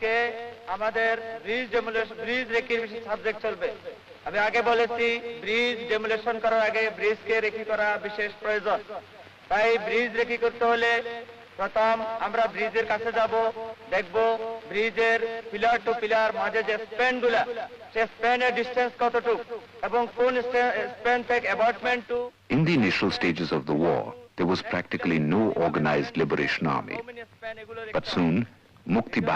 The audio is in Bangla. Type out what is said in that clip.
আজকে আমাদের ব্রিজ রেকি সাবজেক্ট চলবে। আমি আগে বলেছি ব্রিজ ডেমোলেশন করার আগে ব্রিজকে রেকি করা বিশেষ প্রয়োজন। তাই ব্রিজ রেকি করতে হলে প্রথম আমরা ব্রিজের কাছে যাব, দেখব ব্রিজের পিলার টু পিলার মাঝে যে স্প্যান গুলা, সে স্প্যানের ডিস্টেন্স কতটুকু এবং কোন স্প্যান থেকে অ্যাবটমেন্ট two. In the initial stages of the war, there was practically no organized liberation army. But soon, Mukti Bahini